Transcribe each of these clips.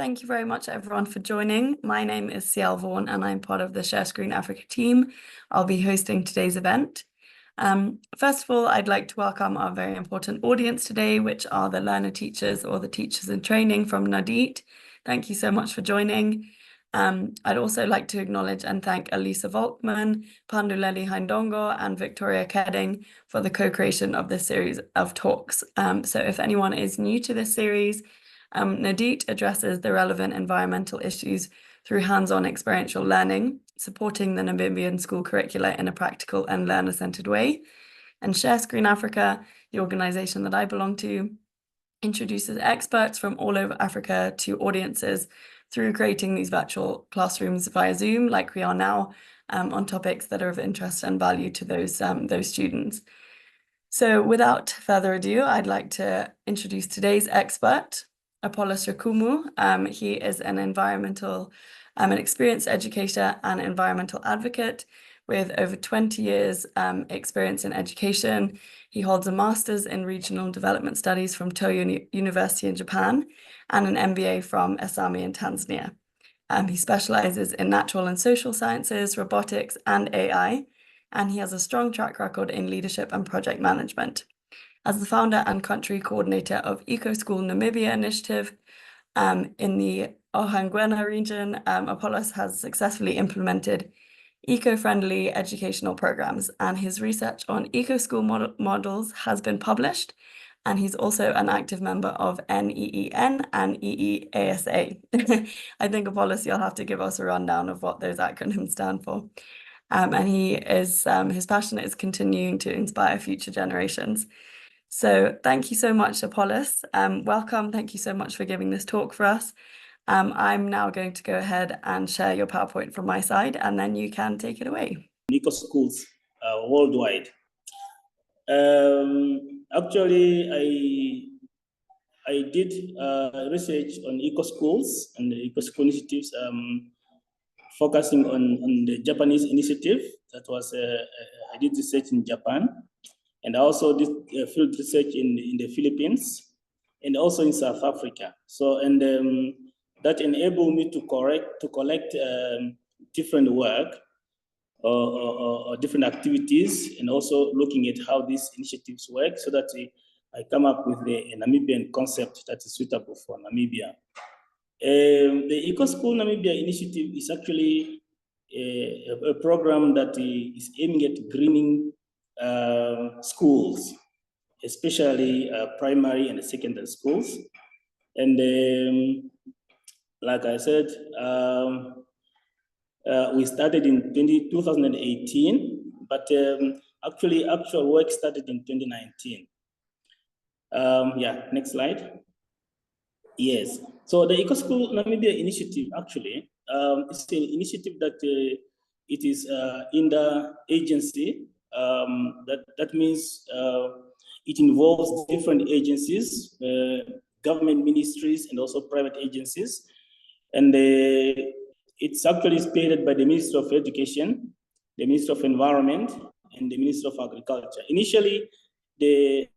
thank you very much everyone for joining. My name is Ciel Vaughan and I'm part of the Share Screen Africa team. I'll be hosting today's event. First of all, I'd like to welcome our very important audience today, which are the learner teachers or the teachers in training from NADIT. Thank you so much for joining. I'd also like to acknowledge and thank Elisa Volkman, Panduleli Haindongo, and Victoria Kedding for the co-creation of this series of talks. So if anyone is new to this series, NADIT addresses the relevant environmental issues through hands-on experiential learning, supporting the Namibian school curricula in a practical and learner-centered way. And Share Screen Africa, the organization that I belong to, introduces experts from all over Africa to audiences through creating these virtual classrooms via Zoom, like we are now, on topics that are of interest and value to those students. So without further ado, I'd like to introduce today's expert, Apollos Rakumu. He is an an experienced educator and environmental advocate with over 20 years experience in education. He holds a master's in regional development studies from Toyo University in Japan and an MBA from Esami in Tanzania. He specializes in natural and social sciences, robotics, and AI, and he has a strong track record in leadership and project management. As the founder and country coordinator of Eco-School Namibia Initiative in the Ohangwena region, Apollos has successfully implemented eco-friendly educational programs, and his research on eco-school models has been published, and he's also an active member of NEEN and EEASA. I think, Apollos, you'll have to give us a rundown of what those acronyms stand for. And he is, his passion is continuing to inspire future generations. So thank you so much, Apollos. Welcome. Thank you so much for giving this talk for us. I'm now going to go ahead and share your PowerPoint from my side, and then you can take it away. Eco schools worldwide. Actually, I did research on eco schools and the eco school initiatives, focusing on the Japanese initiative. That was I did research in Japan, and I also did field research in the Philippines, and also in South Africa. So that enabled me to collect different work or different activities, and also looking at how these initiatives work, so that I come up with a Namibian concept that is suitable for Namibia. The Eco-School Namibia Initiative is actually a program that is aiming at greening schools, especially primary and secondary schools. And like I said, we started in 2018, but actually actual work started in 2019. Yeah, next slide. Yes, so the Eco-School Namibia Initiative actually is an initiative that it is in the agency. That means it involves different agencies, government ministries, and also private agencies. And it's actually spearheaded by the Ministry of Education, the Ministry of Environment, and the Ministry of Agriculture. Initially, the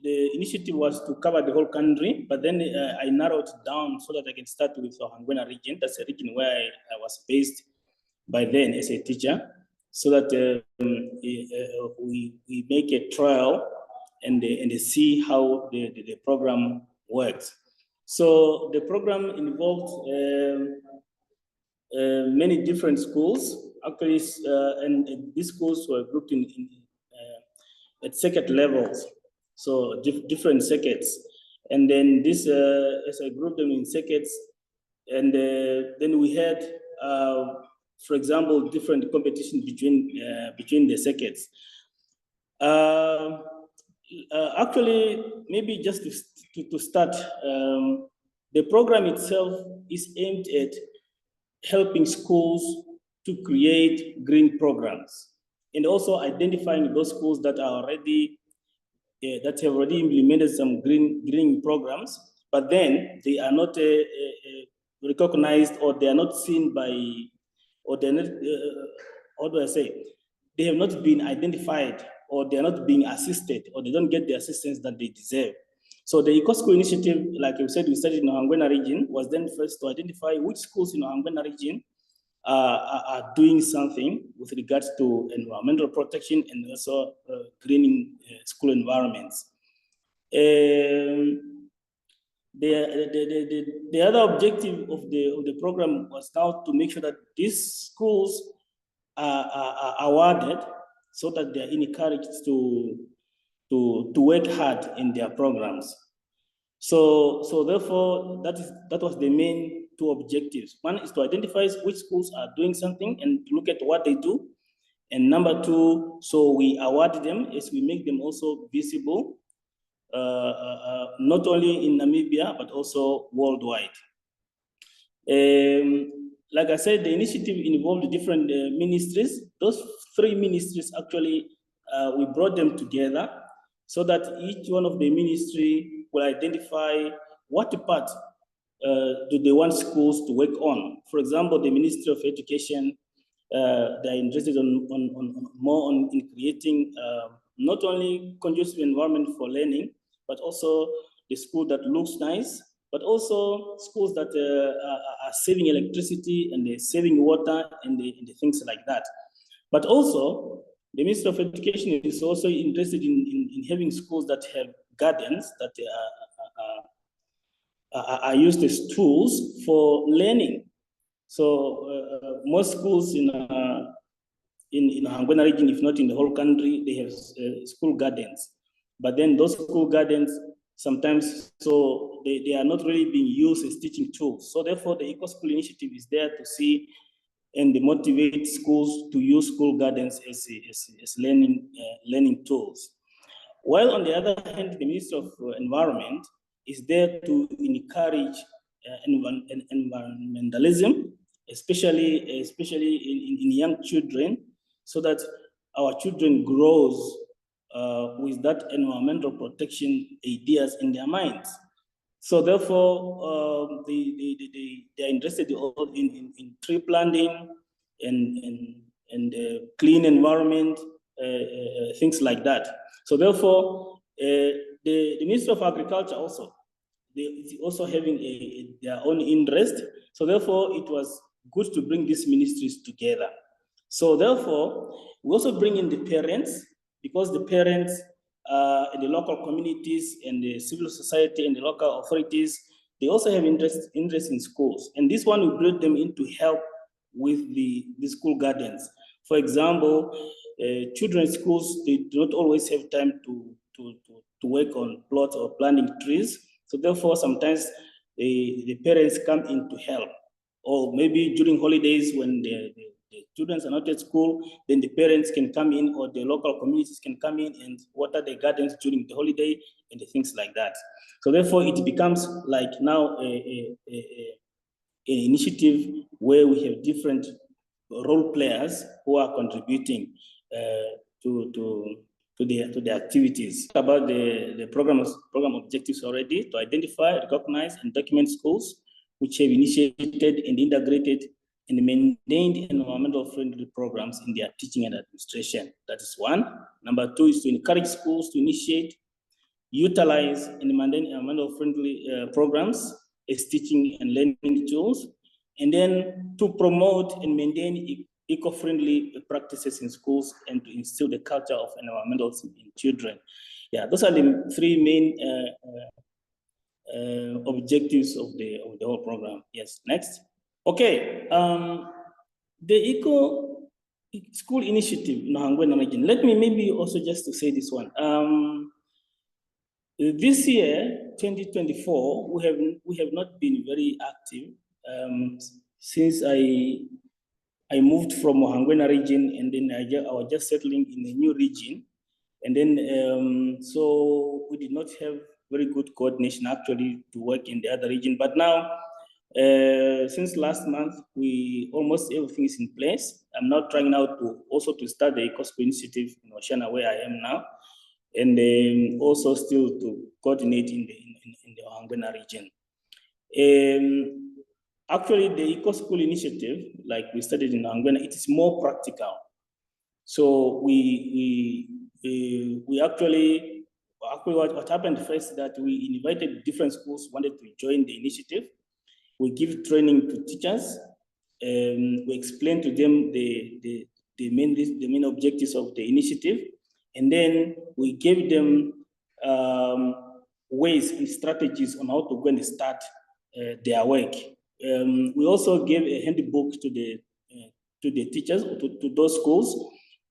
initiative was to cover the whole country, but then I narrowed it down so that I can start with the Ohangwena region. That's a region where I was based by then as a teacher, so that we make a trial and see how the program works. So the program involved many different schools, actually, and these schools were grouped at circuit levels, so different circuits. And then this, as I grouped them in circuits, and then we had, for example, different competition between the circuits. Actually, maybe just to start, the program itself is aimed at helping schools to create green programs, and also identifying those schools that are already that have already implemented some green programs, but then they are not recognized, or they are not seen by, or they're not, how do I say, they have not been identified, or they are not being assisted, or they don't get the assistance that they deserve. So the Eco-School Initiative, like you said, we started in the Hangwena region, was then first to identify which schools in the Hangwena region are doing something with regards to environmental protection and also greening school environments. The other objective of the program was now to make sure that these schools are awarded so that they are encouraged to work hard in their programs. So therefore, that was the main two objectives. One is to identify which schools are doing something and look at what they do. And number two, so we award them as we make them also visible, not only in Namibia, but also worldwide. Like I said, the initiative involved different ministries. Those three ministries, actually, we brought them together so that each one of the ministry will identify what part do they want schools to work on. For example, the Ministry of Education, they're interested more in creating not only conducive environment for learning, but also the school that looks nice, but also schools that are saving electricity and they're saving water and the things like that. But also, the Ministry of Education is also interested in having schools that have gardens that are used as tools for learning. So most schools in Hangwena region, if not in the whole country, they have school gardens. But then those school gardens sometimes, so they are not really being used as teaching tools. So therefore, the Eco-School Initiative is there to see and motivate schools to use school gardens as learning tools. While on the other hand, the Ministry of Environment is there to encourage environmentalism, especially in young children, so that our children grows with that environmental protection ideas in their minds. So therefore, they are interested in tree planting and clean environment, things like that. So therefore, the Ministry of Agriculture also, they is also having their own interest. So therefore, it was good to bring these ministries together. So therefore, we also bring in the parents, because the parents and the local communities and the civil society and the local authorities, they also have interest in schools. And this one, we brought them in to help with the school gardens. For example, children's schools, they do not always have time to work on plots or planting trees. So therefore, sometimes the parents come in to help. Or maybe during holidays when the students are not at school, then the parents can come in, or the local communities can come in and water the gardens during the holiday and the things like that. So therefore, it becomes like now an initiative where we have different role players who are contributing to the activities. About the program objectives already, to identify, recognize, and document schools which have initiated and integrated and maintained environmental friendly programs in their teaching and administration. That is one. Number two is to encourage schools to initiate, utilize, and maintain environmental friendly programs as teaching and learning tools. And then to promote and maintain eco-friendly practices in schools and to instill the culture of environmentalism in children. Yeah, those are the three main objectives of the whole program. Yes, next. Okay, the Eco-School Initiative in Hangwena region. Let me maybe also just to say this one. This year, 2024, we have not been very active since I moved from Hangwena region, and then I was just settling in a new region. And then, so we did not have very good coordination actually to work in the other region. But now, since last month, almost everything is in place. I'm now trying now to start the Eco-School Initiative in Oceana, where I am now, and also still to coordinate in the Hangwena region. Actually, the Eco-School Initiative, like we studied in Hangwena, it is more practical. So we actually actually what happened first that we invited different schools wanted to join the initiative. We give training to teachers. We explain to them the main objectives of the initiative. And then we gave them ways and strategies on how to go and start their work. We also gave a handbook to the teachers, to those schools,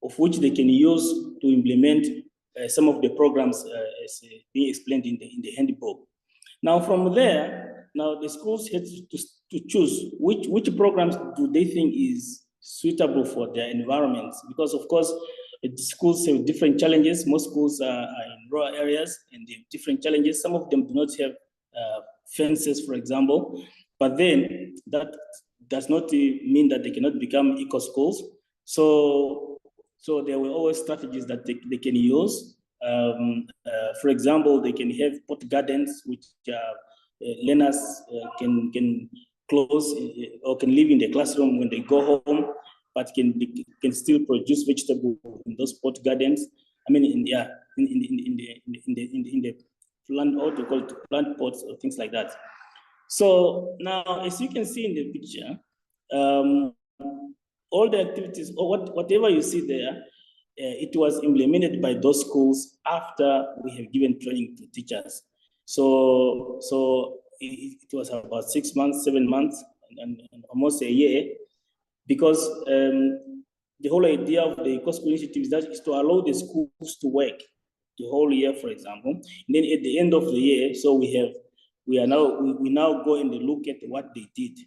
of which they can use to implement some of the programs as being explained in the handbook. Now from there, now the schools had to choose which programs do they think is suitable for their environments, because of course schools have different challenges. Most schools are in rural areas and they have different challenges. Some of them do not have fences, for example, but then that does not mean that they cannot become eco-schools. So there were always strategies that they can use. For example, they can have pot gardens, which learners can close or can live in the classroom when they go home, but can still produce vegetables in those pot gardens. I mean, in the plant, what we call it, plant pots or things like that. So now, as you can see in the picture, all the activities or whatever you see there, it was implemented by those schools after we have given training to teachers. So it was about 6 months, 7 months, and almost a year, because the whole idea of the Eco-School Initiative is to allow the schools to work the whole year, for example. And then at the end of the year, so we now go and look at what they did.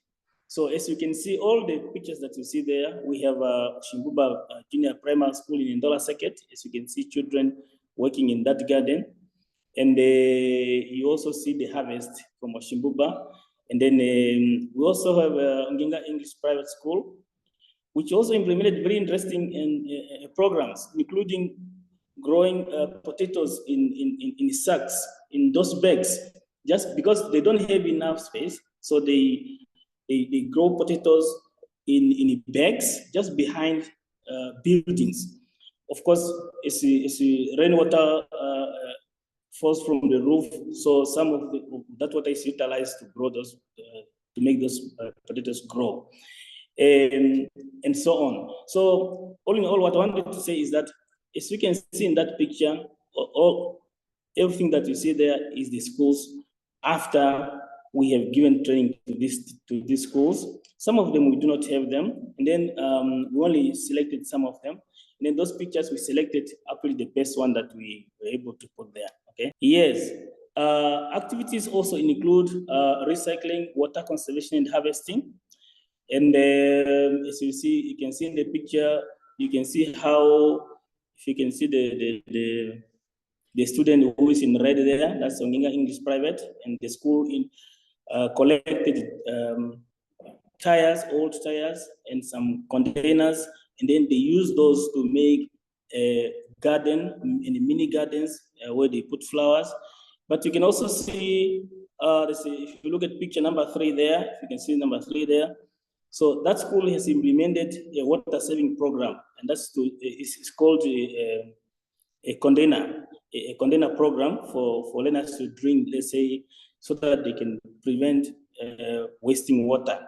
So as you can see, all the pictures that you see there, we have Shimbuba Junior Primary School in Ndola Circuit. As you can see, children working in that garden. And you also see the harvest from Shimbuba. And then we also have Nginga English Private School, which also implemented very interesting programs, including growing potatoes in sacks, in those bags, just because they don't have enough space. So they grow potatoes in bags just behind buildings. Of course, it's rainwater falls from the roof, so some of that water is utilized to grow those, to make those potatoes grow, and so on. So all in all, what I wanted to say is that, as you can see in that picture, everything that you see there is the schools after we have given training to these schools. Some of them we do not have them, and then we only selected some of them. And then those pictures we selected actually the best one that we were able to put there. Okay. Yes. Activities also include recycling, water conservation, and harvesting. And as you see, you can see in the picture, you can see how, if you can see the student who is in red there, that's Nginga English Private, and the school collected old tires, and some containers, and then they use those to make a garden, in the mini gardens where they put flowers. But you can also see, if you look at picture number 3 there, if you can see number 3 there, so that school has implemented a water saving program, and it's called a container program for learners to drink, let's say, so that they can prevent wasting water.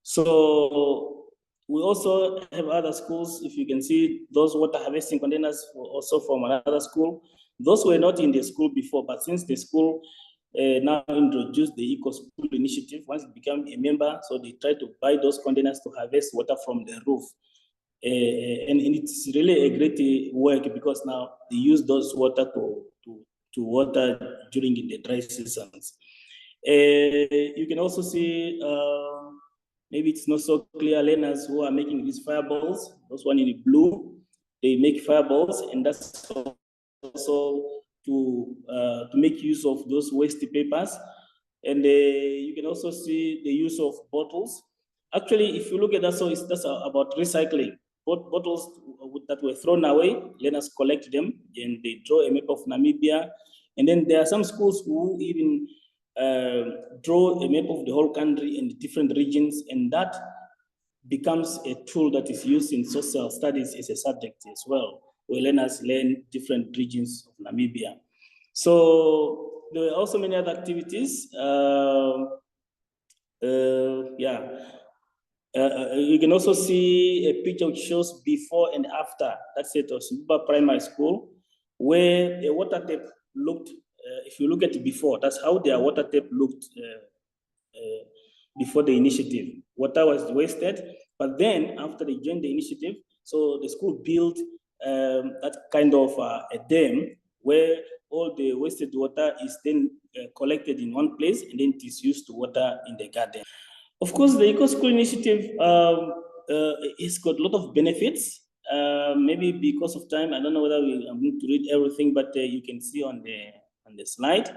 So we also have other schools. If you can see those water harvesting containers also from another school. Those were not in the school before, but since the school now introduced the Eco-School Initiative, once it became a member, so they try to buy those containers to harvest water from the roof. And it's really a great work, because now they use those water to water during the dry seasons. You can also see, maybe it's not so clear, learners who are making these fireballs, those one in the blue, they make fireballs, and that's also to make use of those waste papers. And you can also see the use of bottles. Actually, if you look at that, so that's about recycling. Bottles that were thrown away, learners collect them, and they draw a map of Namibia. And then there are some schools who even draw a map of the whole country and different regions, and that becomes a tool that is used in social studies as a subject as well, where learners learn different regions of Namibia. So there were also many other activities. You can also see a picture which shows before and after. That's it, Super Primary School, where a water tape looked. If you look at it before, that's how their water tape looked before the initiative. Water was wasted, but then after they joined the initiative, so the school built that kind of a dam where all the wasted water is then collected in one place, and then it is used to water in the garden. Of course, the Eco-School Initiative has got a lot of benefits. Maybe because of time, I don't know whether I'm going to read everything, but you can see on the slide.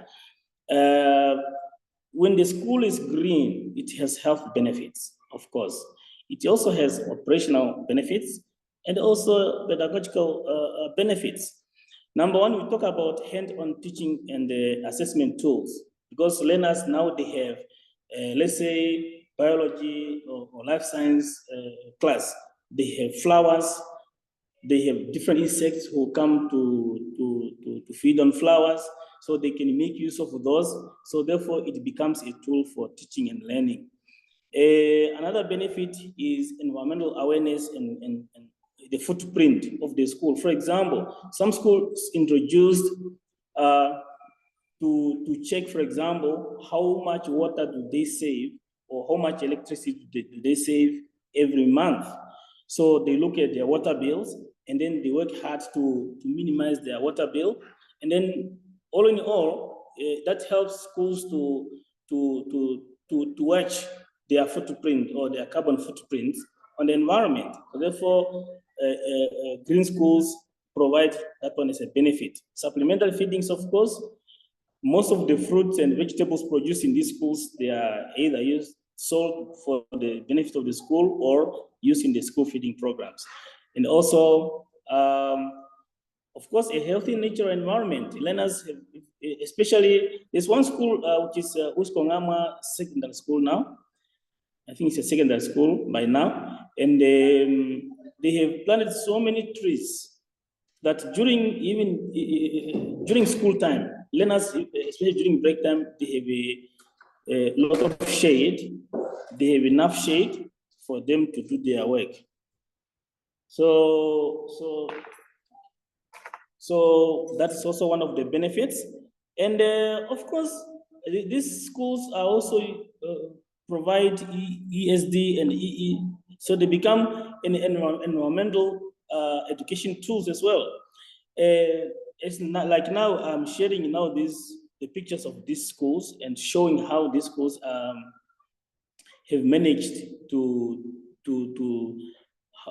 When the school is green, it has health benefits, of course. It also has operational benefits and also pedagogical benefits. Number one, we talk about hand-on teaching and assessment tools, because learners now they have, let's say, biology or life science class. They have flowers, they have different insects who come to feed on flowers, so they can make use of those. So therefore, it becomes a tool for teaching and learning. Another benefit is environmental awareness and the footprint of the school. For example, some schools introduced to check, for example, how much water do they save or how much electricity do they save every month. So they look at their water bills and then they work hard to minimize their water bill. And then all in all, that helps schools to watch their footprint or their carbon footprint on the environment. So therefore, green schools provide that one as a benefit. Supplemental feedings, of course. Most of the fruits and vegetables produced in these schools, they are either sold for the benefit of the school or used in the school feeding programs. And also, of course, a healthy natural environment. Learners, especially, there's one school which is Uskongama Secondary School now. I think it's a secondary school by now. And they have planted so many trees that during school time, learners, especially during break time, they have a lot of shade. They have enough shade for them to do their work. So that's also one of the benefits. And of course, these schools are also provide ESD and EE, so they become an environmental education tools as well. It's not like now I'm sharing now the pictures of these schools and showing how these schools have managed to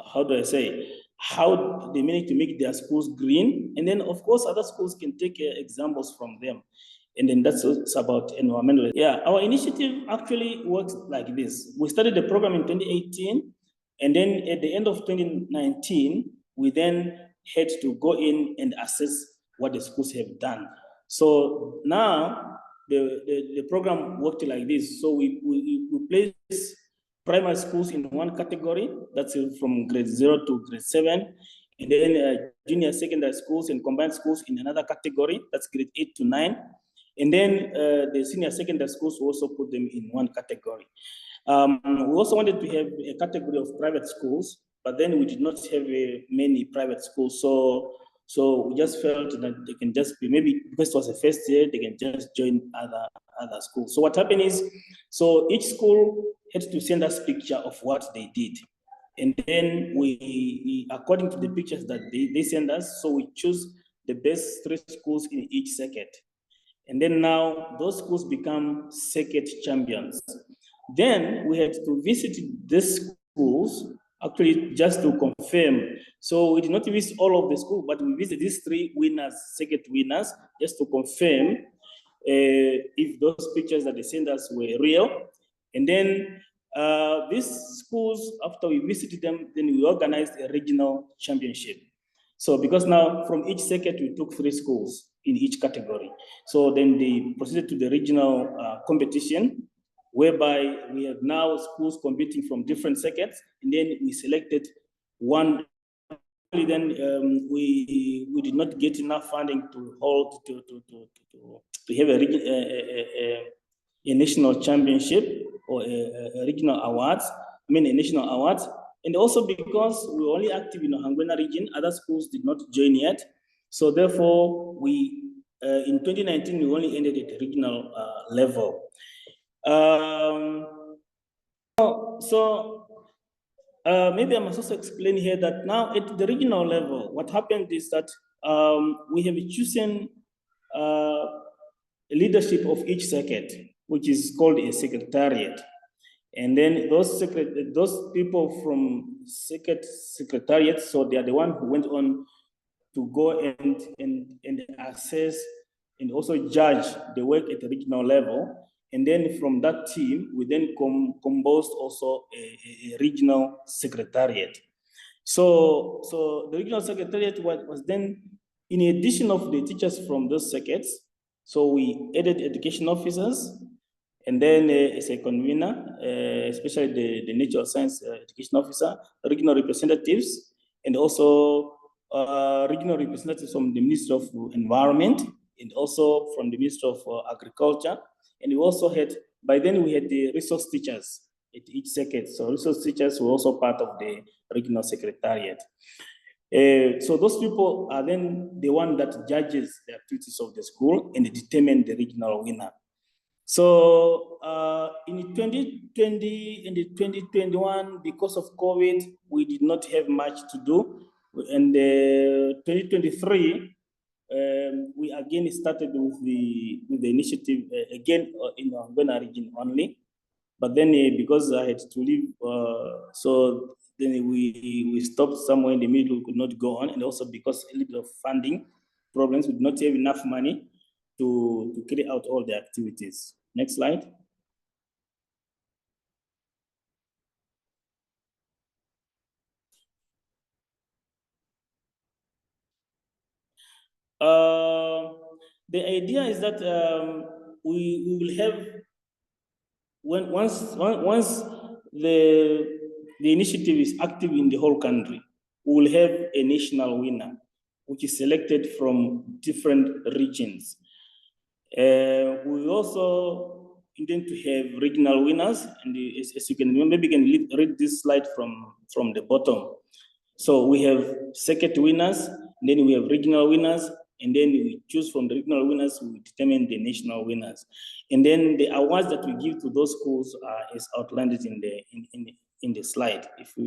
how do I say, how they manage to make their schools green. And then of course other schools can take examples from them. And then that's about environmental. Yeah, our initiative actually works like this. We started the program in 2018, and then at the end of 2019, we then had to go in and assess what the schools have done. So now the program worked like this. So we place primary schools in one category, that's from grade 0 to grade 7, and then junior secondary schools and combined schools in another category, that's grade 8 to 9. And then the senior secondary schools, we also put them in one category. We also wanted to have a category of private schools, but then we did not have many private schools. So we just felt that they can just be, maybe because it was the first year, they can just join other schools. So what happened is, so each school had to send us a picture of what they did. And then we according to the pictures that they send us, so we choose the best 3 schools in each circuit. And then now those schools become circuit champions. Then we had to visit these schools, actually just to confirm. So we did not visit all of the schools, but we visited these 3 winners, circuit winners, just to confirm if those pictures that they sent us were real. And then these schools, after we visited them, then we organized a regional championship. So because now from each circuit, we took 3 schools in each category. So then they proceeded to the regional competition, whereby we have now schools competing from different circuits, and then we selected one then we did not get enough funding to hold to have a national championship or a regional awards. A national awards, and also because we were only active in the Hangwena region, other schools did not join yet. So therefore, we in 2019 we only ended at the regional level. Maybe I must also explain here that now at the regional level, what happened is that we have chosen leadership of each circuit, which is called a secretariat. And then those people from secretariat, so they are the one who went on to go and assess and also judge the work at the regional level. And then from that team, we then composed also a regional secretariat. So the regional secretariat was then, in addition of the teachers from those circuits, so we added education officers, and then as a convener, especially the natural science education officer, regional representatives, and also regional representatives from the Ministry of Environment, and also from the Ministry of Agriculture. And we also had, by then we had the resource teachers at each circuit. So resource teachers were also part of the regional secretariat. So those people are then the one that judges the activities of the school and determine the regional winner. So in 2020 and 2021, because of COVID, we did not have much to do. And 2023, we again started with the initiative again in the Hangwena region only. But then because I had to leave, so then we stopped somewhere in the middle, we could not go on. And also because a little of funding problems, we did not have enough money to carry out all the activities. Next slide. The idea is that we will have, once the initiative is active in the whole country, we will have a national winner, which is selected from different regions. We also intend to have regional winners, and as you can maybe you can read this slide from the bottom. So we have circuit winners, and then we have regional winners, and then we choose from the regional winners, we determine the national winners. And then the awards that we give to those schools are as outlined in the slide. If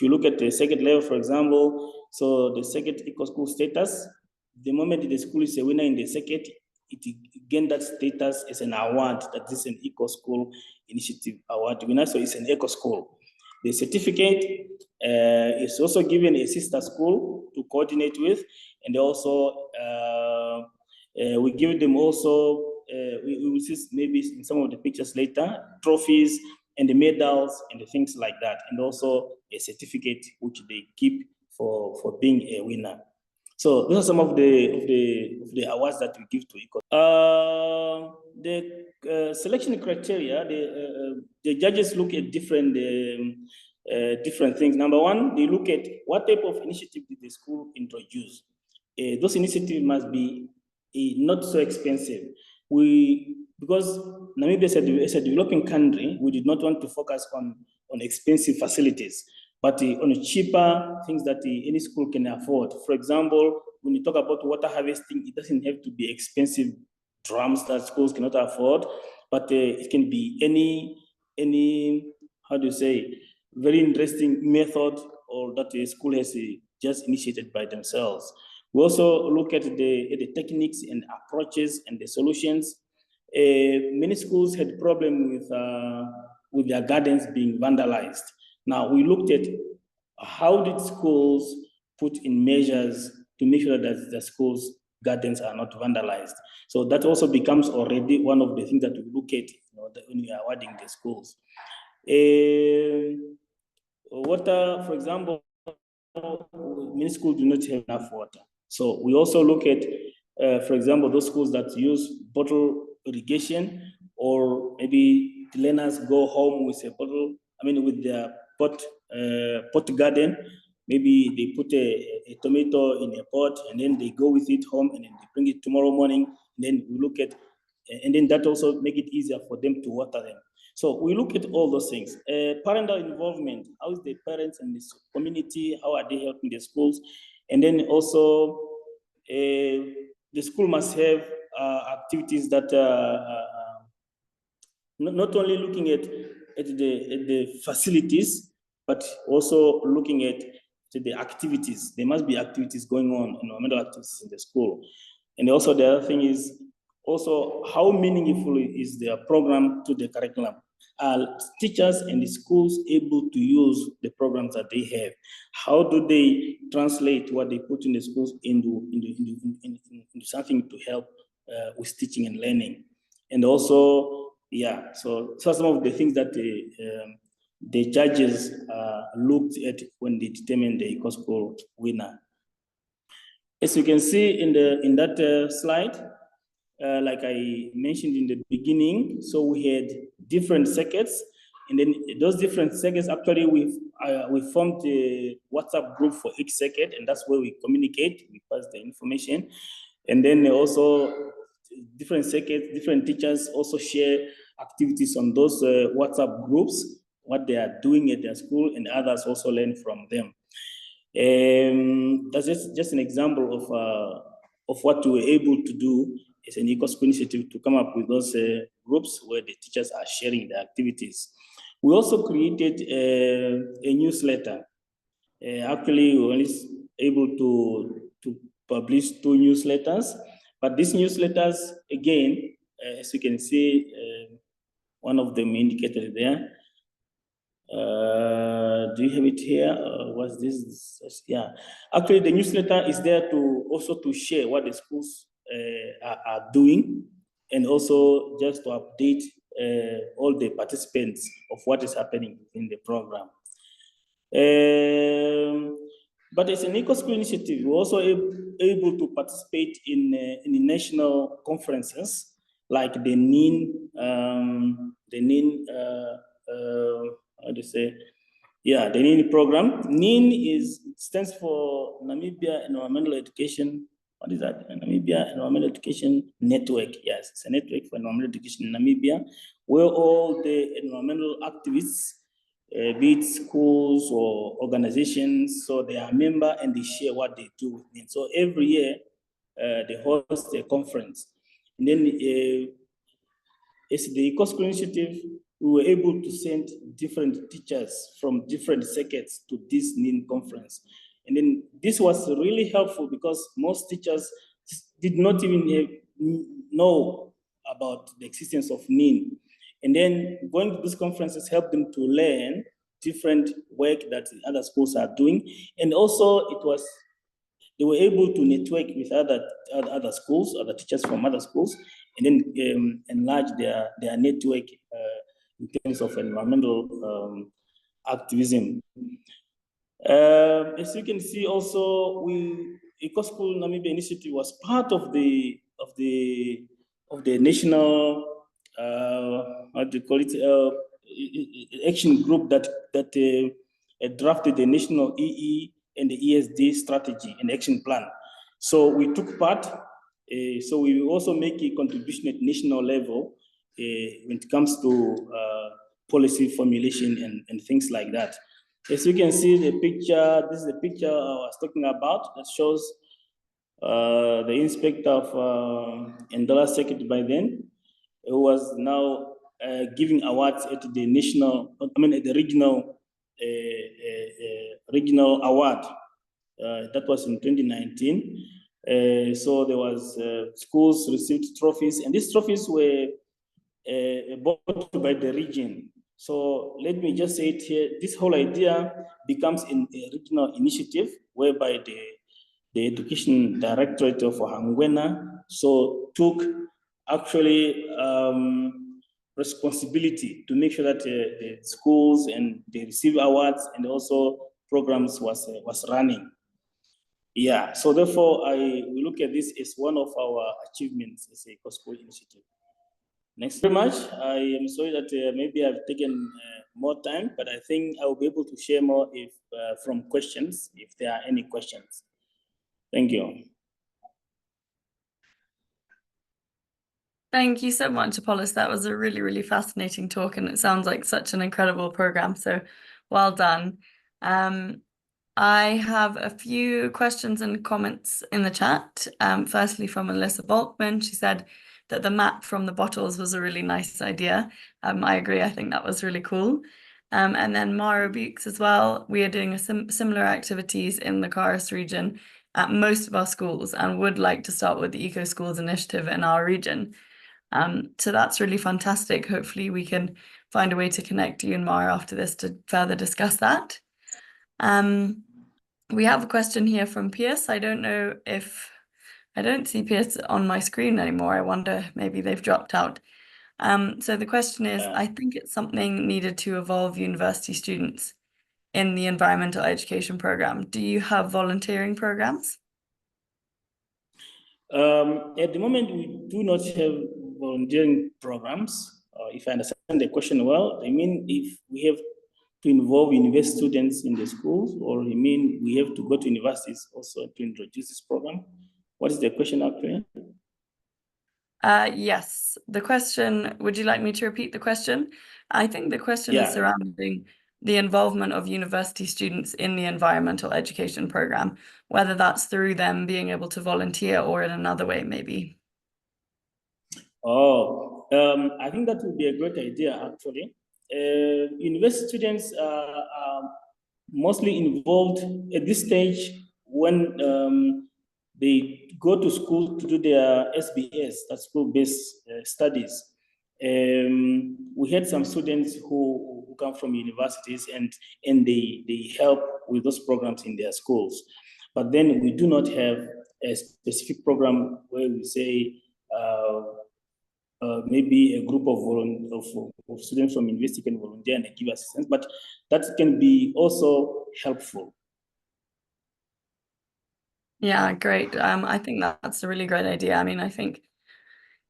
you look at the circuit level, for example, so the circuit Eco-School status, the moment the school is a winner in the circuit, it gained that status as an award, that is an Eco-School Initiative Award winner, so it's an Eco-School. The certificate is also given a sister school to coordinate with, and also we give them also, we will see maybe in some of the pictures later, trophies and the medals and the things like that, and also a certificate which they keep for being a winner. So those are some of the awards that we give to Eco. The selection criteria, the judges look at different things. Number one, they look at what type of initiative did the school introduce. Those initiatives must be not so expensive. Because Namibia is a developing country, we did not want to focus on expensive facilities, but on cheaper things that any school can afford. For example, when you talk about water harvesting, it doesn't have to be expensive drums that schools cannot afford, but it can be any, how do you say, very interesting method or that a school has just initiated by themselves. We also look at the techniques and approaches and the solutions. Many schools had problem with their gardens being vandalized. Now we looked at how did schools put in measures to make sure that the schools' gardens are not vandalized. So that also becomes already one of the things that we look at, when we are awarding the schools. Water, for example, many schools do not have enough water. So we also look at, for example, those schools that use bottle irrigation, or maybe the learners go home with a bottle, with their pot garden, maybe they put a tomato in a pot and then they go with it home and then they bring it tomorrow morning. And then we look at, and then that also make it easier for them to water them. So we look at all those things. Parental involvement, how is the parents and the community, how are they helping the schools? And then also the school must have activities that not only looking at the facilities, but also looking at the activities. There must be activities going on, environmental activities in the school. And also the other thing is also how meaningful is their program to the curriculum. Are teachers and the schools able to use the programs that they have? How do they translate what they put in the schools into something to help with teaching and learning? And also, yeah, so some of the things that the judges looked at when they determined the Eco-School winner. As you can see in that slide, like I mentioned in the beginning, so we had different circuits, and then those different circuits, actually we formed a WhatsApp group for each circuit, and that's where we communicate, we pass the information. And then also different circuits, different teachers also share activities on those WhatsApp groups, what they are doing at their school, and others also learn from them. That's just an example of what we were able to do as an Eco-School initiative to come up with those groups where the teachers are sharing the activities. We also created a newsletter. Actually, we were only able to publish 2 newsletters, but these newsletters, again, as you can see, one of them indicated there. Do you have it here? What's this? Yeah, actually the newsletter is there to also to share what the schools are doing, and also just to update all the participants of what is happening in the program. But as an Eco-School initiative, we're also able to participate in the national conferences like the NIN, how do you say? Yeah, the NIN program. NIN stands for Namibia Environmental Education. What is that? Namibia Environmental Education Network. Yes, it's a network for environmental education in Namibia, where all the environmental activists, be it schools or organizations, so they are a member and they share what they do. And so every year, they host a conference. And then as the Eco-School initiative, we were able to send different teachers from different circuits to this NIN conference. And then this was really helpful because most teachers did not even know about the existence of NIN. And then going to these conferences helped them to learn different work that other schools are doing. And also they were able to network with other schools, other teachers from other schools, and then enlarge their network in terms of environmental activism. As you can see, also Eco-School Namibia Initiative was part of the national what do you call it, action group that drafted the national EE and the ESD strategy and action plan. So we took part. So we also make a contribution at national level when it comes to policy formulation and things like that. As you can see the picture, this is the picture I was talking about that shows the inspector of Ndala Circuit by then, who was now giving awards at the national, at the regional award. That was in 2019. So there was schools received trophies, and these trophies were bought by the region. So let me just say it here, this whole idea becomes a regional initiative whereby the Education Directorate of Hangwena so took actually responsibility to make sure that the schools and they receive awards and also programs was running. Yeah, so therefore we look at this as one of our achievements as a Eco-School initiative. Next very much. I am sorry that maybe I've taken more time, but I think I will be able to share more if from questions, if there are any questions. Thank you. Thank you so much, Apollos. That was a really, really fascinating talk, and it sounds like such an incredible program. So well done. I have a few questions and comments in the chat. Firstly, from Alyssa Volkman, she said that the map from the bottles was a really nice idea. I agree. I think that was really cool. And then Mara Beeks as well. We are doing a similar activities in the Karas region at most of our schools and would like to start with the Eco-Schools Initiative in our region. So that's really fantastic. Hopefully we can find a way to connect you and Mara after this to further discuss that. We have a question here from Pierce. I don't know if I don't see Pierce on my screen anymore. I wonder maybe they've dropped out. So the question is, I think it's something needed to involve university students in the environmental education program. Do you have volunteering programs? At the moment, we do not have volunteering programs. If I understand the question well, I mean if we have to involve university students in the schools, or you mean we have to go to universities also to introduce this program? What is the question actually? Yes. The question, would you like me to repeat the question? I think the question is surrounding the involvement of university students in the environmental education program, whether that's through them being able to volunteer or in another way, maybe. Oh, I think that would be a great idea, actually. University students are mostly involved at this stage when they go to school to do their SBS, that's school-based studies. We had some students who come from universities and they help with those programs in their schools. But then we do not have a specific program where we say, maybe a group of students from university can volunteer and give assistance, but that can be also helpful. Yeah, great. I think that's a really great idea. I mean, I think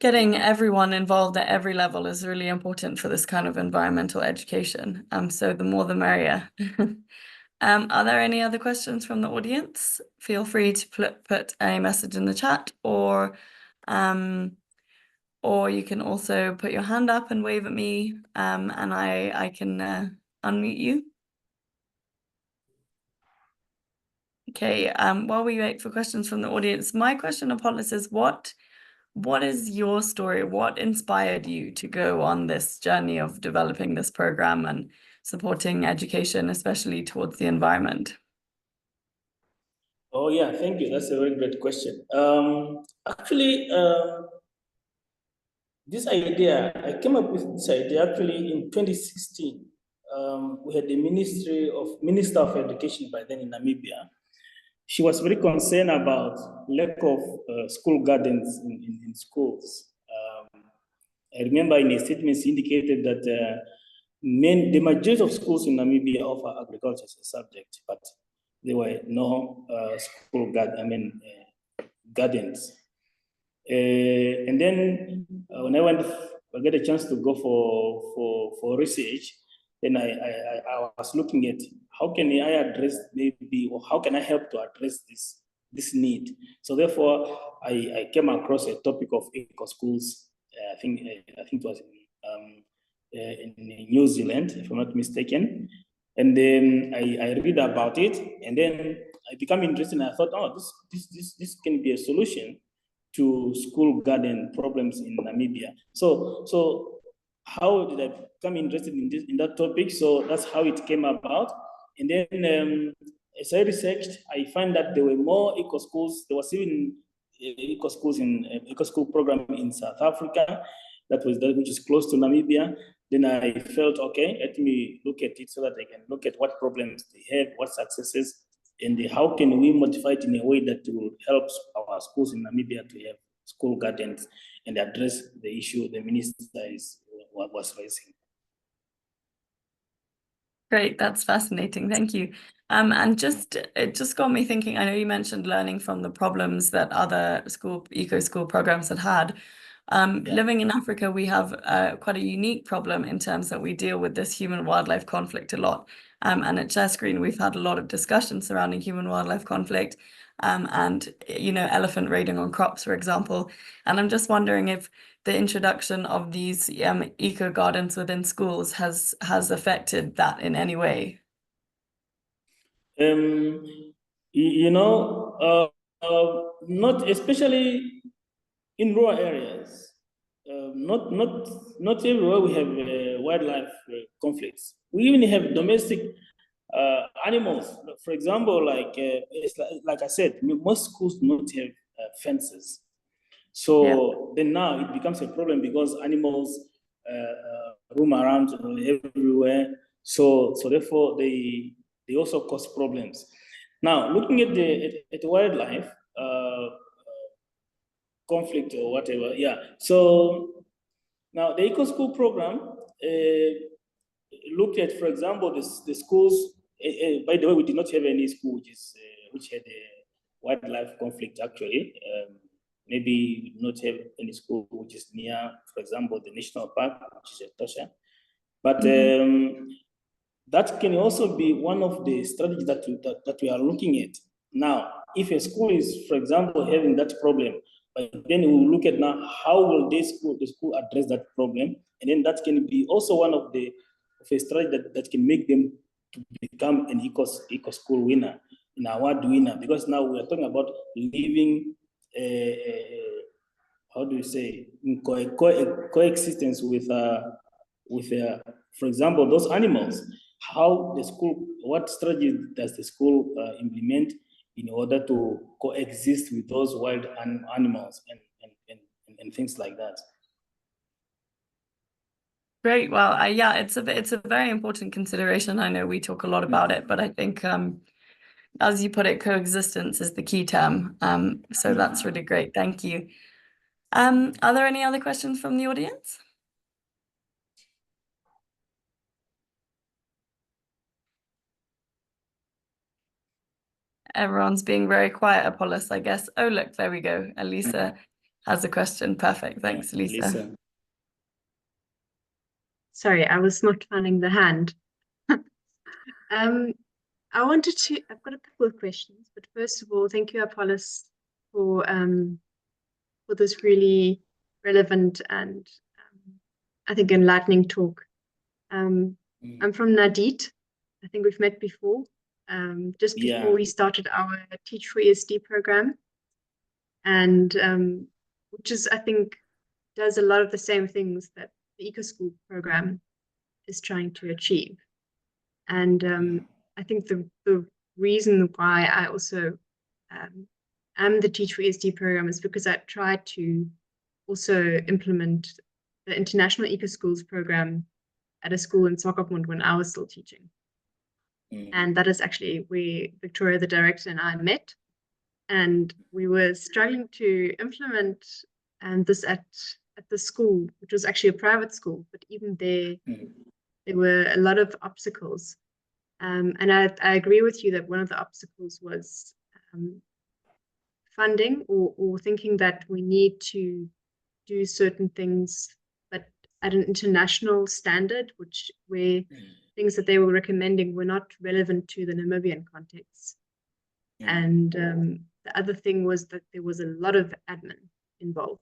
getting everyone involved at every level is really important for this kind of environmental education. So the more the merrier. Are there any other questions from the audience? Feel free to put a message in the chat, or you can also put your hand up and wave at me, and I can unmute you. Okay, while we wait for questions from the audience, my question, Apollos, is what is your story? What inspired you to go on this journey of developing this program and supporting education, especially towards the environment? Oh yeah, thank you. That's a very great question. Actually, this idea, I came up with this idea actually in 2016. We had the Minister of Education by then in Namibia. She was very concerned about lack of school gardens in schools. I remember in a statement she indicated that the majority of schools in Namibia offer agriculture as a subject, but there were no school gardens. And then when I get a chance to go for research, then I was looking at how can I address maybe, or how can I help to address this need. So therefore, I came across a topic of eco-schools. I think it was in New Zealand, if I'm not mistaken. And then I read about it, and then I became interested, and I thought, oh, this can be a solution to school garden problems in Namibia. So how did I become interested in that topic? So that's how it came about. And then as I researched, I find that there were more eco-schools. There was even eco-school program in South Africa which is close to Namibia. Then I felt, okay, let me look at it so that I can look at what problems they have, what successes, and how can we modify it in a way that will help our schools in Namibia to have school gardens and address the issue the minister was raising. Great, that's fascinating. Thank you. And it just got me thinking. I know you mentioned learning from the problems that other eco-school programs had. Living in Africa, we have quite a unique problem in terms that we deal with this human-wildlife conflict a lot. And at ShareScreen, we've had a lot of discussion surrounding human-wildlife conflict and, elephant raiding on crops, for example. And I'm just wondering if the introduction of these eco gardens within schools has affected that in any way. Not especially in rural areas. Not everywhere we have wildlife conflicts. We even have domestic animals. For example, like I said, most schools do not have fences. So then now it becomes a problem because animals roam around everywhere. So therefore they also cause problems. Now looking at the wildlife conflict or whatever, yeah. So now the Eco-School program looked at, for example, the schools. By the way, we did not have any school which had a wildlife conflict actually. Maybe not have any school which is near, for example, the national park, which is at Tosha. But that can also be one of the strategies that we are looking at. Now, if a school is, for example, having that problem, but then we will look at now how will the school address that problem, and then that can be also one of a strategy that can make them to become an eco-school winner, an award winner, because now we are talking about living how do you say, in coexistence with for example, those animals. How the school, what strategy does the school implement in order to coexist with those wild animals and things like that? Great. Well, yeah, it's a very important consideration. I know we talk a lot about it, but I think as you put it, coexistence is the key term. So that's really great. Thank you. Are there any other questions from the audience? Everyone's being very quiet, Apollos, I guess. Oh, look, there we go. Elisa has a question. Perfect. Thanks, Elisa. Sorry, I was not finding the hand. I've got a couple of questions, but first of all, thank you, Apollos, for this really relevant and I think enlightening talk. I'm from Nadit. I think we've met before, just before we started our Teach for ESD program, and which is, I think, does a lot of the same things that the Eco-School program is trying to achieve. And I think the reason why I also am the Teach for ESD program is because I tried to also implement the International Eco-Schools program at a school in Swakopmund when I was still teaching. And that is actually where Victoria, the director, and I met. And we were struggling to implement this at the school, which was actually a private school, but even there were a lot of obstacles. And I agree with you that one of the obstacles was funding or thinking that we need to do certain things, but at an international standard, where things that they were recommending were not relevant to the Namibian context. And the other thing was that there was a lot of admin involved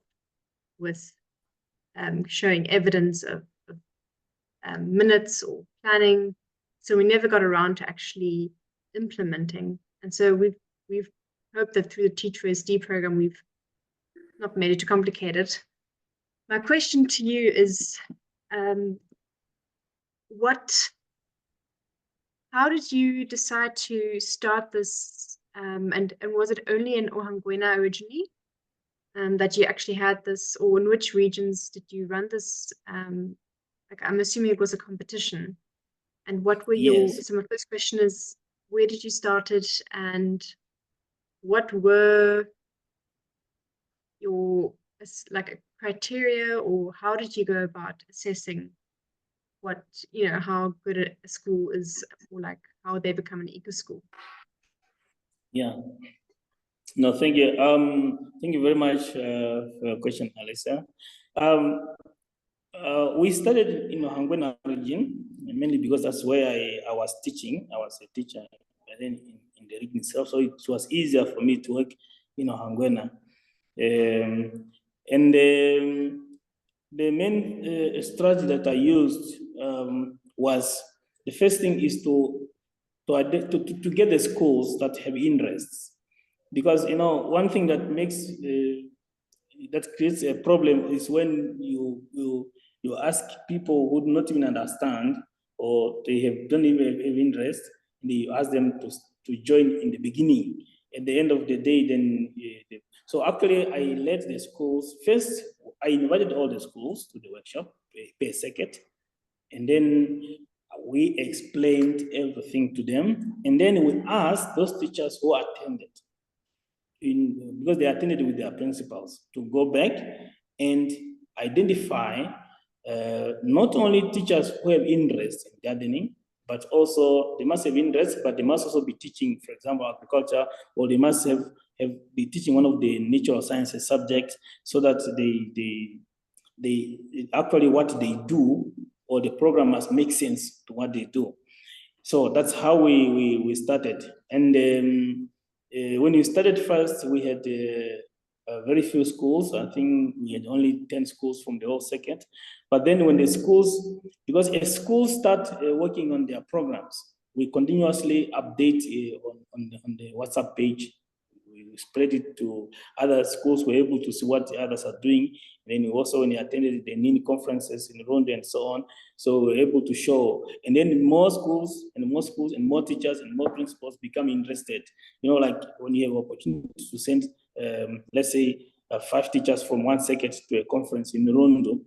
with showing evidence of minutes or planning. So we never got around to actually implementing. And so we've hoped that through the Teach for ESD program, we've not made it too complicated. My question to you is, how did you decide to start this? And was it only in Ohangwena originally that you actually had this, or in which regions did you run this? Like, I'm assuming it was a competition. And what were so my first question is, where did you start it, and what were your criteria, or how did you go about assessing how good a school is, or like how they become an eco-school? Yeah. No, thank you. Thank you very much for your question, Alisa. We started in the Hangwena region, mainly because that's where I was teaching. I was a teacher then in the region itself, so it was easier for me to work in Hangwena. The main strategy that I used was, the first thing is to get the schools that have interests. Because, you know, one thing that makes, that creates a problem is when you ask people who do not even understand, or they don't even have interest, and you ask them to join in the beginning. At the end of the day, then, so actually I led the schools. First, I invited all the schools to the workshop, per circuit, and then we explained everything to them. And then we asked those teachers who attended, because they attended with their principals, to go back and identify not only teachers who have interest in gardening, but also they must have interest, but they must also be teaching, for example, agriculture, or they must be teaching one of the natural sciences subjects, so that they actually what they do, or the program must make sense to what they do. So that's how we started. And when we started first, we had very few schools. I think we had only 10 schools from the whole circuit. But then when the schools, because as schools start working on their programs, we continuously update on the WhatsApp page. We spread it to other schools. We're able to see what the others are doing. And then we also, when we attended the NIN conferences in Rwanda and so on, so we're able to show. And then more schools and more teachers and more principals become interested. You know, like when you have opportunity to send, let's say, 5 teachers from one circuit to a conference in Rwanda,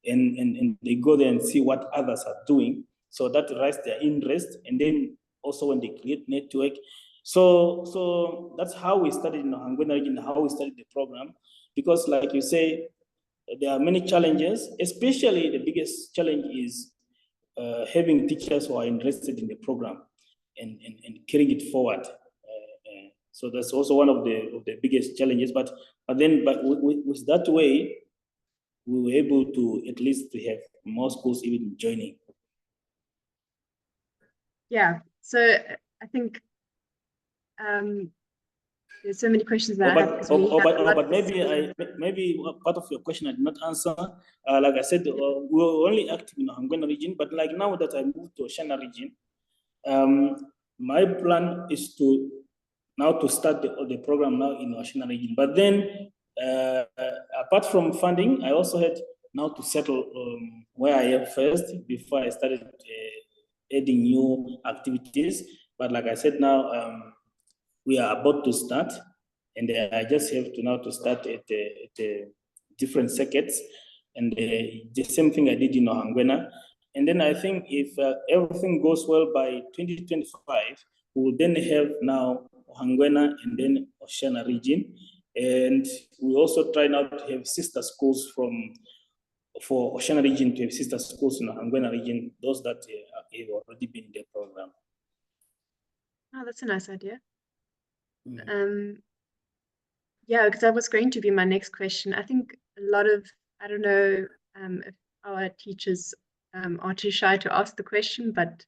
and they go there and see what others are doing. So that raises their interest. And then also when they create network. So that's how we started in Hangwena region, how we started the program. Because like you say, there are many challenges, especially the biggest challenge is having teachers who are interested in the program and carrying it forward. So that's also one of the biggest challenges. But with that way, we were able to at least to have more schools even joining. Yeah, so I think there's so many questions that but maybe part of your question I did not answer. Like I said, we were only active in the Hangwena region, but like now that I moved to Oshana region, my plan is to start the program now in Oshana region. But then, apart from funding, I also had now to settle where I am first before I started adding new activities. But like I said, now we are about to start, and I just have to now to start at different circuits, and the same thing I did in Hangwena. And then I think if everything goes well by 2025, we will then have now Hangwena and then Oshana region. And we also try now to have sister schools for Oshana region, to have sister schools in the Hangwena region, those that have already been in the program. Oh, that's a nice idea. Yeah, because that was going to be my next question. I think a lot of, I don't know if our teachers are too shy to ask the question, but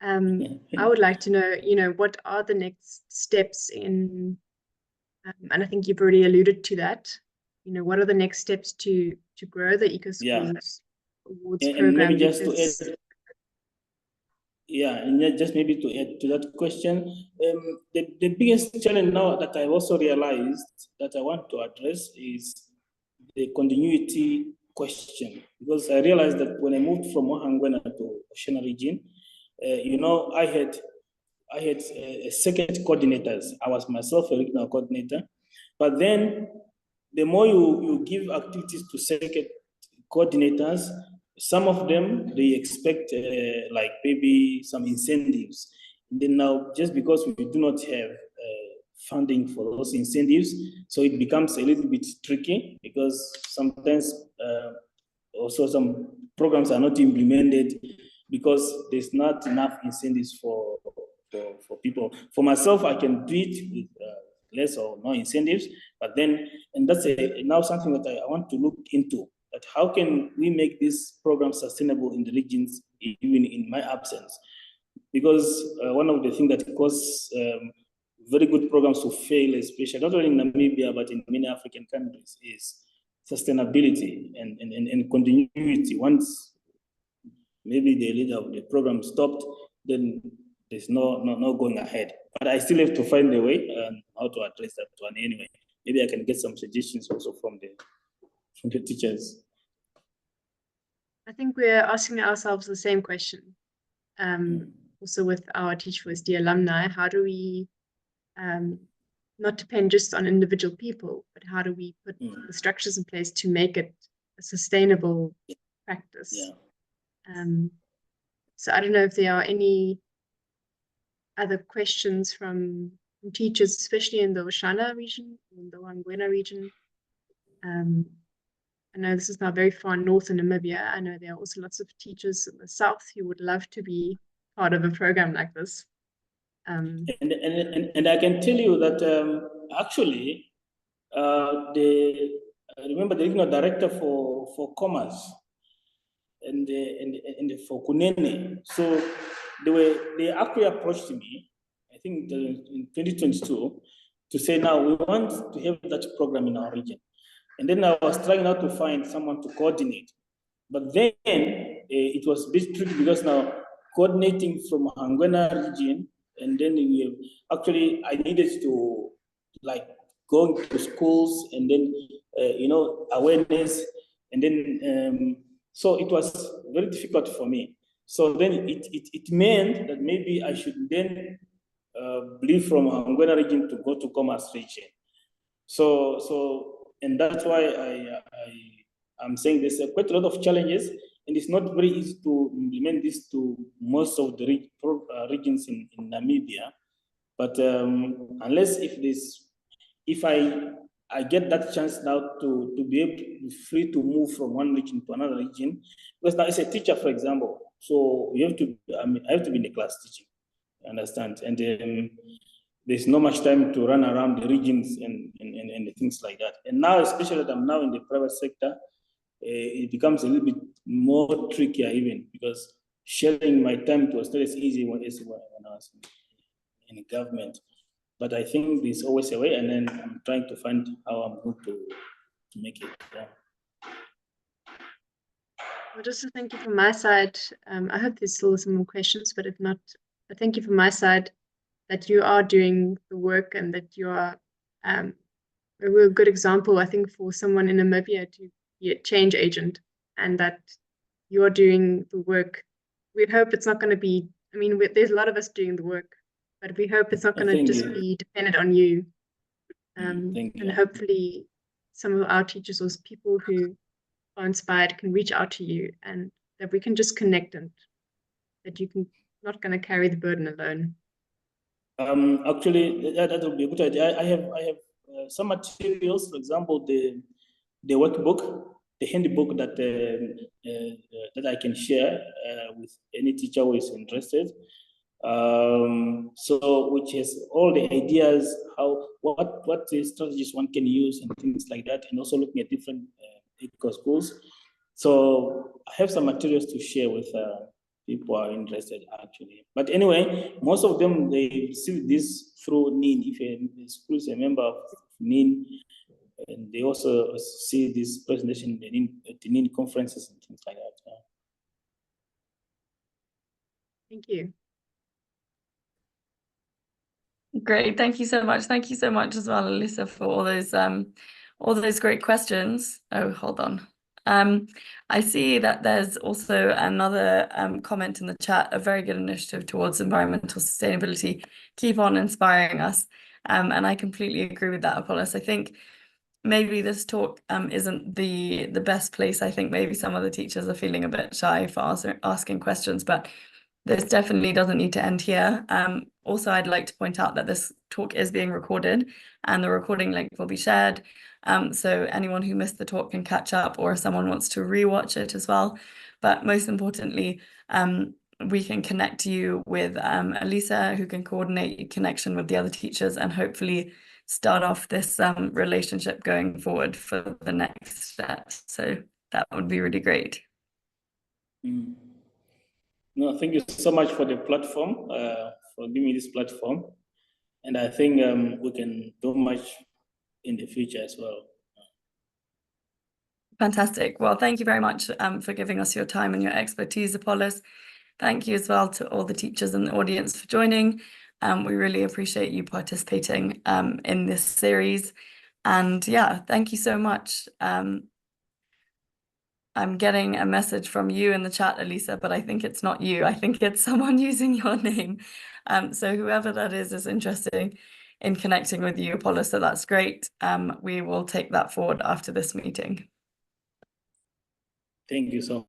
I would like to know, you know, what are the next steps in, and I think you've already alluded to that, you know, what are the next steps to grow the Eco-Schools Awards program? Maybe just to add, and just maybe to add to that question, the biggest challenge now that I've also realized that I want to address is the continuity question. Because I realized that when I moved from Hangwena to Oshana region, you know, I had circuit coordinators. I was myself a regional coordinator, but then the more you give activities to circuit coordinators, some of them, they expect like maybe some incentives. And then now, just because we do not have funding for those incentives, so it becomes a little bit tricky, because sometimes also some programs are not implemented because there's not enough incentives for people. For myself, I can do it with less or no incentives. But then, and that's now something that I want to look into, that how can we make this program sustainable in the regions, even in my absence? Because one of the things that causes very good programs to fail, especially not only in Namibia, but in many African countries, is sustainability and continuity. Once maybe the leader of the program stopped, then there's no going ahead. But I still have to find a way how to address that one anyway. Maybe I can get some suggestions also from the teachers. I think we're asking ourselves the same question. Also with our Teach for SD alumni, how do we not depend just on individual people, but how do we put the structures in place to make it a sustainable practice? Yeah. So I don't know if there are any other questions from teachers, especially in the Oshana region, in the Wangwena region. I know this is now very far north in Namibia. I know there are also lots of teachers in the south who would love to be part of a program like this. And I can tell you that actually, I remember the regional director for commerce and for Kunene. So they actually approached me, I think in 2022, to say, now we want to have that program in our region. And then I was trying now to find someone to coordinate. But then it was a bit tricky because now coordinating from Wangwena region, and then actually I needed to like go to schools and then, awareness. And then, so it was very difficult for me. So then it meant that maybe I should then leave from Wangwena region to go to commerce region. And that's why I'm saying there's quite a lot of challenges, and it's not very easy to implement this to most of the regions in Namibia. But unless if I get that chance now to be able to be free to move from one region to another region, because now as a teacher, for example, so I have to be in the class teaching, understand? And there's not much time to run around the regions and things like that. And now, especially that I'm now in the private sector, it becomes a little bit more trickier even, because sharing my time to a study is easy when I was in the government. But I think there's always a way, and then I'm trying to find how I'm going to make it. Yeah. Well, just to thank you from my side. I hope there's still some more questions, but if not, I thank you from my side that you are doing the work, and that you are a real good example, I think, for someone in Namibia to be a change agent, and that you are doing the work. We hope it's not going to be, I mean, there's a lot of us doing the work, but we hope it's not going to just be dependent on you. And hopefully some of our teachers or people who are inspired can reach out to you, and that we can just connect, and that you can not going to carry the burden alone. Actually, that would be a good idea. I have some materials, for example, the workbook, the handbook that I can share with any teacher who is interested. So which has all the ideas, what strategies one can use and things like that, and also looking at different eco-schools. So I have some materials to share with people who are interested, actually. But anyway, most of them, they receive this through NIN. If a school is a member of NIN, and they also see this presentation at the NIN conferences and things like that. Yeah. Thank you. Great, thank you so much. Thank you so much as well, Alyssa, for all those great questions. Oh, hold on. I see that there's also another comment in the chat, a very good initiative towards environmental sustainability. Keep on inspiring us. And I completely agree with that, Apollos. I think maybe this talk isn't the best place. I think maybe some of the teachers are feeling a bit shy for asking questions, but this definitely doesn't need to end here. Also, I'd like to point out that this talk is being recorded, and the recording link will be shared. So anyone who missed the talk can catch up, or if someone wants to rewatch it as well. But most importantly, we can connect you with Elisa, who can coordinate your connection with the other teachers and hopefully start off this relationship going forward for the next step. So that would be really great. No, thank you so much for the platform, for giving me this platform. And I think we can do much in the future as well. Fantastic. Well, thank you very much for giving us your time and your expertise, Apollos. Thank you as well to all the teachers in the audience for joining. We really appreciate you participating in this series. And yeah, thank you so much. I'm getting a message from you in the chat, Elisa, but I think it's not you. I think it's someone using your name. So whoever that is interested in connecting with you, Apollos, so that's great. We will take that forward after this meeting. Thank you so much.